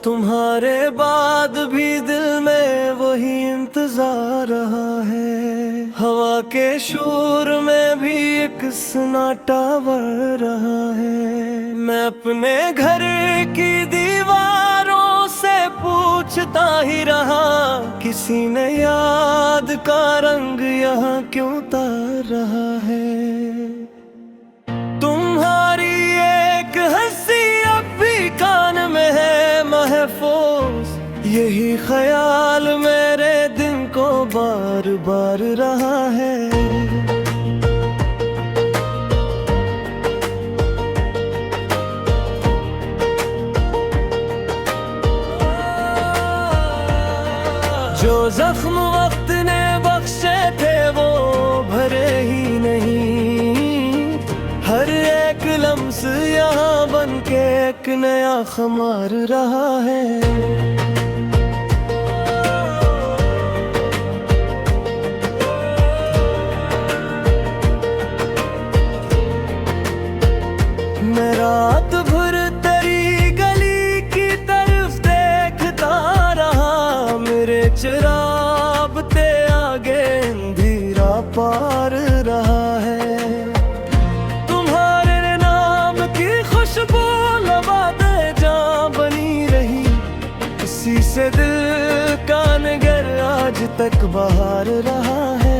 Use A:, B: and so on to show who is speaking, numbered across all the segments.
A: तुम्हारे बाद भी दिल में वही इंतजार रहा है। हवा के शोर में भी एक सन्नाटा बढ़ रहा है। मैं अपने घर की दीवारों से पूछता ही रहा, किसी ने याद का रंग यहाँ क्यों उतार रहा है। तुम्हारी एक हंसी अब भी कान में है महफूज, यही ख्याल मेरे दिन को बार बार रहा है। जो जख्म वक्त ने बख्शे थे वो भरे ही नहीं, हर एक लम्स यहाँ बन के एक नया खुमार रहा है। मैं रात भर तेरी गली की तरफ देखता रहा, मेरे चराबते आगे अंधेरा पार रहा है। तुम्हारे नाम की खुशबू लबाते जां बनी रही, इसी से दिल का नगर आज तक बाहर रहा है।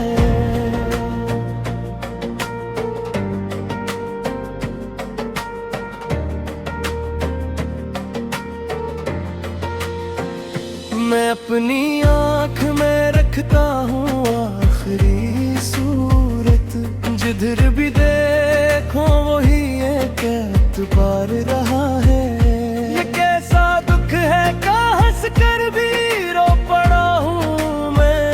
A: मैं अपनी आँख में रखता हूँ आखिरी सूरत, जिधर भी देखो वही एक एतबार रहा है। ये कैसा दुख है का हंस कर भी रो पड़ा हूँ मैं,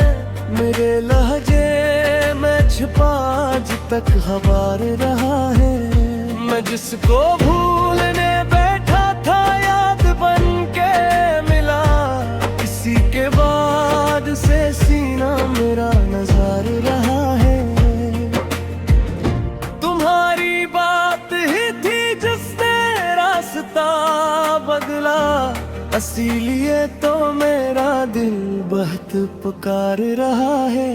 A: मेरे लहजे में छिपा आज तक खबर रहा है। मैं जिसको भूलने बैठा था याद बन के मिला, इसी के बाद से सीना मेरा नजर रहा है। तुम्हारी बात ही थी जिसने रास्ता बदला, इसीलिए तो मेरा दिल बहुत पुकार रहा है।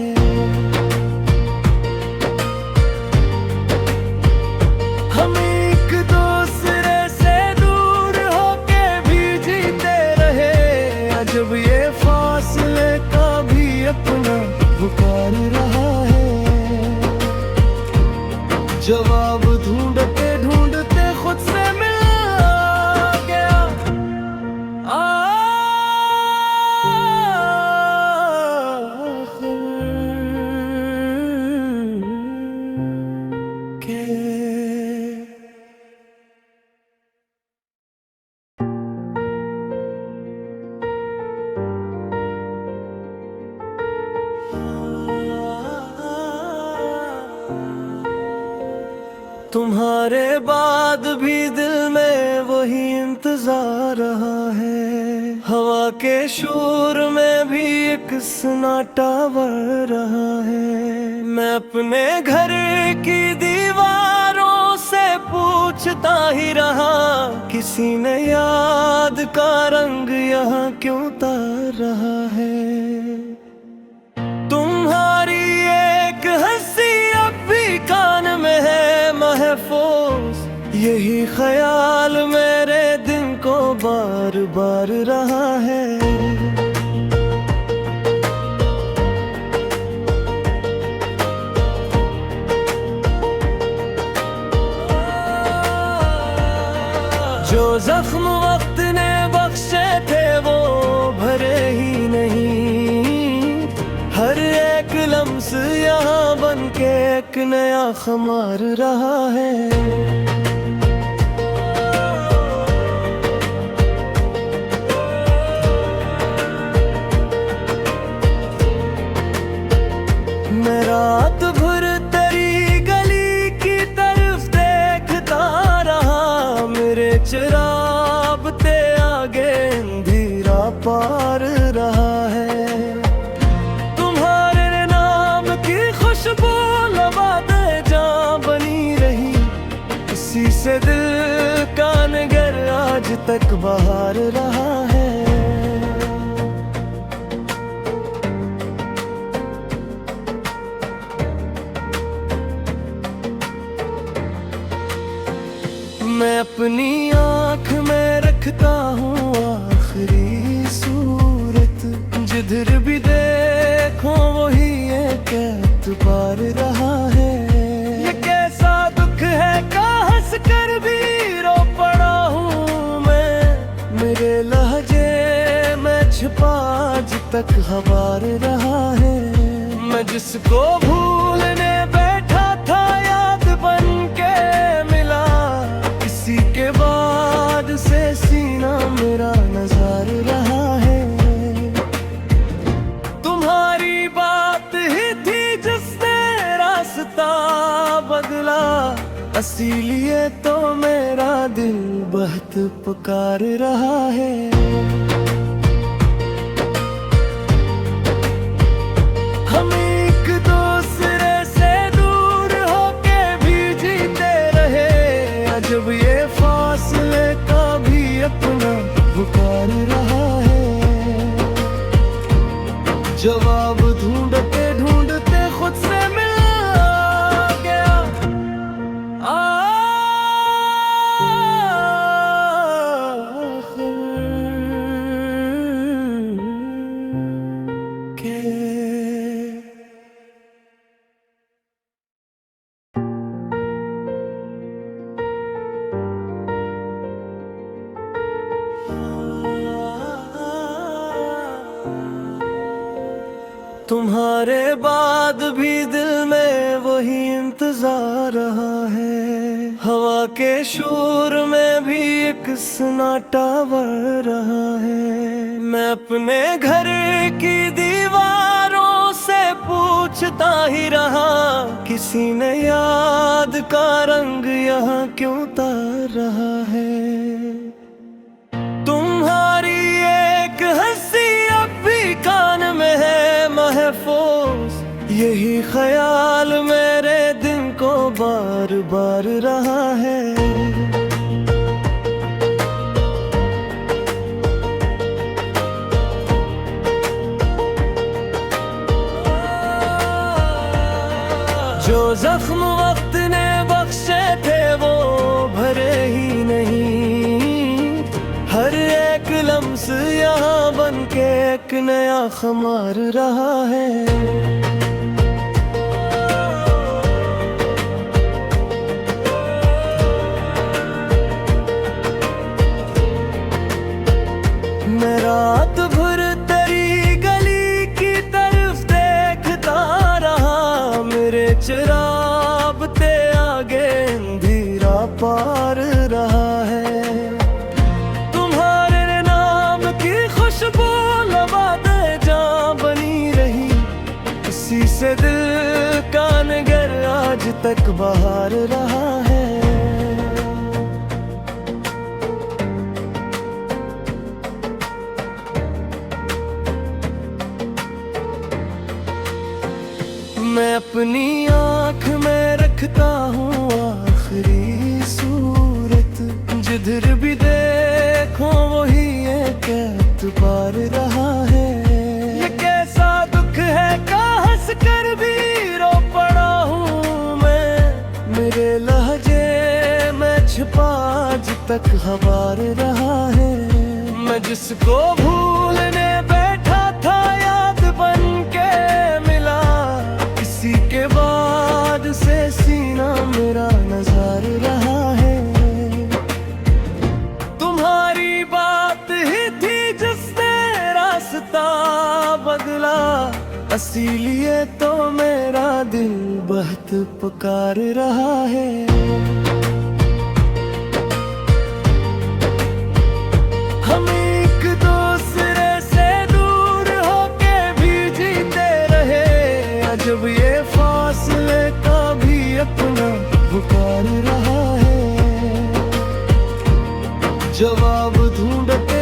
A: हम एक दूसरे से दूर होके भी जीते रहे, जब ये फासले का भी अपना पुकार रहा है। जवाब ढूंढते ढूंढते खुद से मिल गया, आखिर के तुम्हारे बाद भी दिल में वही इंतजार रहा है। हवा के शोर में भी एक सन्नाटा बढ़ रहा है। मैं अपने घर की दीवारों से पूछता ही रहा, किसी ने याद का रंग यहाँ क्यों उतार रहा है। तुम्हारी एक हंसी अब भी कान में है महफूज, यही ख्याल मेरे दिन को बार बार रहा है। जो जख्म वक्त ने बख्शे थे वो भरे ही नहीं, हर एक लम्स यहाँ बन के एक नया खुमार रहा है। मैं रात भर तेरी गली की तरफ देखता रहा, मेरे चराबते आगे अंधेरा पार रहा है। तुम्हारे नाम की खुशबू लबाते जां बनी रही, इसी से दिल का नगर आज तक बाहर रहा है। अपनी आँख में रखता हूँ आखिरी सूरत, जिधर भी देखो वही एक एतबार रहा है। ये कैसा दुख है का हंस कर भी रो पड़ा हूँ मैं, मेरे लहजे में छिपा आज तक हवार रहा है। मैं जिसको भूलने बैठा था याद बन के मिला, इसी के बाद से सीना मेरा नजार रहा है। तुम्हारी बात ही थी जिसने रास्ता बदला, इसीलिए तो मेरा दिल बहुत पुकार रहा है। हम एक दूसरे से दूर होके भी जीते रहे, जब ये फासले का भी अपना पुकार रहा है। जवाब ढूंढते ढूंढते खुद से मिल गया, तुम्हारे बाद भी दिल में वही इंतजार रहा है। हवा के शोर में भी एक सन्नाटा बढ़ रहा है। मैं अपने घर की दीवारों से पूछता ही रहा, किसी ने याद का रंग यहाँ क्यों उतार रहा है। तुम्हारी एक हंसी अब भी कान में है महफूज, यही ख्याल मेरे दिन को बार बार रहा है। जो जख्म वक्त ने बख्शे थे वो भरे ही नहीं, हर एक लम्स यहाँ बन के एक नया खमार रहा है। मैं रात भर तेरी गली की तरफ देखता रहा, मेरे चिरागते आगे अंधेरा पार रहा है। तुम्हारे नाम की खुशबू लबादे जां बनी रही, इसी से दिल का नगर आज तक बाहर रहा है। मैं अपनी आँख में रखता हूँ आखिरी सूरत, जिधर भी देखो वही एक एतबार रहा है। ये कैसा दुख है का हंस कर भी रो पड़ा हूँ मैं, मेरे लहजे में छिपा आज तक हवार रहा है। मैं जिसको भूलने बैठा था याद बन के मिला, इसी के बाद से सीना मेरा नजार रहा है। तुम्हारी बात ही थी जिसने रास्ता बदला, इसीलिए तो मेरा दिल बहुत पुकार रहा है। हम एक दूसरे से दूर होके भी जीते रहे, जब ये फासले का भी अपना पुकार रहा है। जवाब ढूंढते